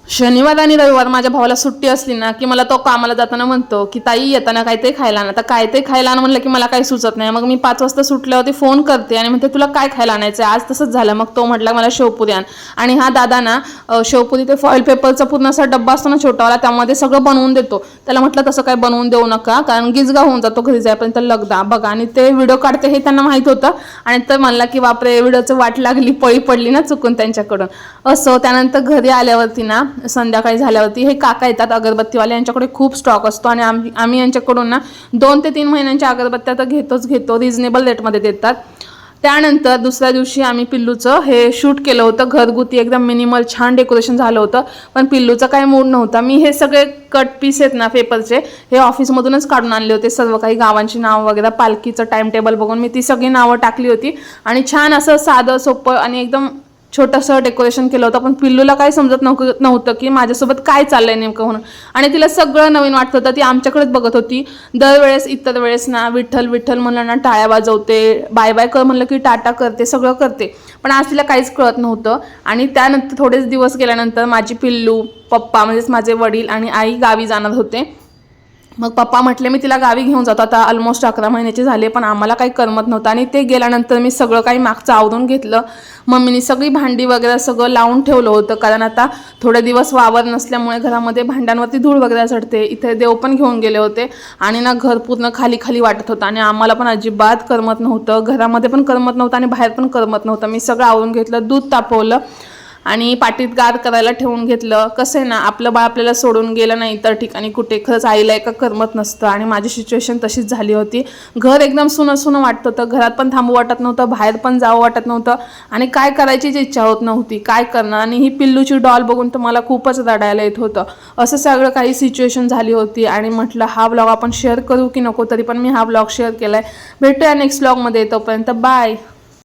शनिवार आणि रविवार माझ्या भावाला सुट्टी असली ना की मला तो कामाला जाताना म्हणतो की ताई येताना काहीतरी खायला आण. आता काहीतरी खायला आण म्हणलं की मला काही सुचत नाही. मग मी 5 वाजता सुटल्यावरती फोन करते आणि म्हणते तुला काय खायला आणायचं आहे. आज तसंच झालं. मग तो म्हटला मला शेवपुरी आण. आणि हा दादा ना शेवपुरी ते फॉईल पेपरचा पूर्ण असा डब्बा असतो ना छोटावाला, त्यामध्ये सगळं बनवून देतो. त्याला म्हटलं तसं काय बनवून देऊ नका कारण गिजगा होऊन जातो घरी जाईपर्यंत लगदा बघा. आणि ते व्हिडिओ काढते हे त्यांना माहीत होतं आणि तर म्हणला की बापरे व्हिडिओचं वाट लागली, पळी पडली ना चुकून त्यांच्याकडून असं. त्यानंतर घरी आल्यावरती ना संध्याकाळी झाल्यावरती हे काका येतात अगरबत्तीवाले, यांच्याकडे खूप स्टॉक असतो आणि आम्ही यांच्याकडून ना 2 ते 3 महिन्यांच्या अगरबत्त्या तर घेतो, रिजनेबल रेटमध्ये देतात. त्यानंतर दुसऱ्या दिवशी आम्ही पिल्लूचं हे शूट केलं होतं घरगुती, एकदम मिनिमल छान डेकोरेशन झालं होतं. पण पिल्लूचा काही मूड नव्हता. मी हे सगळे कट पीस आहेत ना पेपरचे हे ऑफिसमधूनच काढून आणले होते, सर्व काही गावांची नावं वगैरे, पालखीचं टाइम टेबल बघून मी ती सगळी नावं टाकली होती आणि छान असं साधं सोपं आणि एकदम छोटंसं डेकोरेशन केलं होतं. पण पिल्लूला काही समजत नव्हतं की माझ्यासोबत काय चाललंय नेमकं म्हणून. आणि तिला सगळं नवीन वाटत होतं. ती आमच्याकडेच बघत होती. दरवेळेस इतर वेळेस ना विठ्ठल विठ्ठल म्हणलं ना टाळ्या वाजवते, बाय बाय कर म्हणलं की टाटा करते, सगळं करते. पण आज तिला काहीच कळत नव्हतं. आणि त्यानंतर थोडेच दिवस गेल्यानंतर माझी पिल्लू, पप्पा म्हणजेच माझे वडील आणि आई गावी जाणार होते. मग पप्पा म्हटले मी तिला गावी घेऊन जातो. आता ऑलमोस्ट 11 महिन्याचे झाले पण आम्हाला काही करमत नव्हतं. आणि ते गेल्यानंतर मी सगळं काही मागचं आवरून घेतलं. मम्मीनी सगळी भांडी वगैरे सगळं लावून ठेवलं होतं कारण आता थोडे दिवस वावर नसल्यामुळे घरामध्ये भांड्यांवरती धूळ वगैरे चढते. इथे देव पण घेऊन गेले होते आणि ना घर पूर्ण खाली खाली वाटत होतं आणि आम्हाला पण अजिबात करमत नव्हतं. घरामध्ये पण करमत नव्हतं आणि बाहेर पण करमत नव्हतं. मी सगळं आवरून घेतलं, दूध तापवलं आणि पाटीत गार करायला ठेवून घेतलं. कसं आहे ना आपलं बाळ आपल्याला सोडून गेलं नाही इतर ठिकाणी कुठे, खरंच आईला एका करमत नसतं. आणि माझी सिच्युएशन तशीच झाली होती. घर एकदम सुनं सुनं वाटत होतं, घरात पण थांबू वाटत नव्हतं, बाहेर पण जावं वाटत नव्हतं आणि काय करायचीच इच्छा होत नव्हती, काय करणार. आणि ही पिल्लूची डॉल बघून तर मला खूपच रडायला येत होतं. असं सगळं काही सिच्युएशन झाली होती आणि म्हटलं हा व्लॉग आपण शेअर करू की नको, तरी पण मी हा व्लॉग शेअर केलाय. भेटूया नेक्स्ट व्लॉगमध्ये, तोपर्यंत बाय.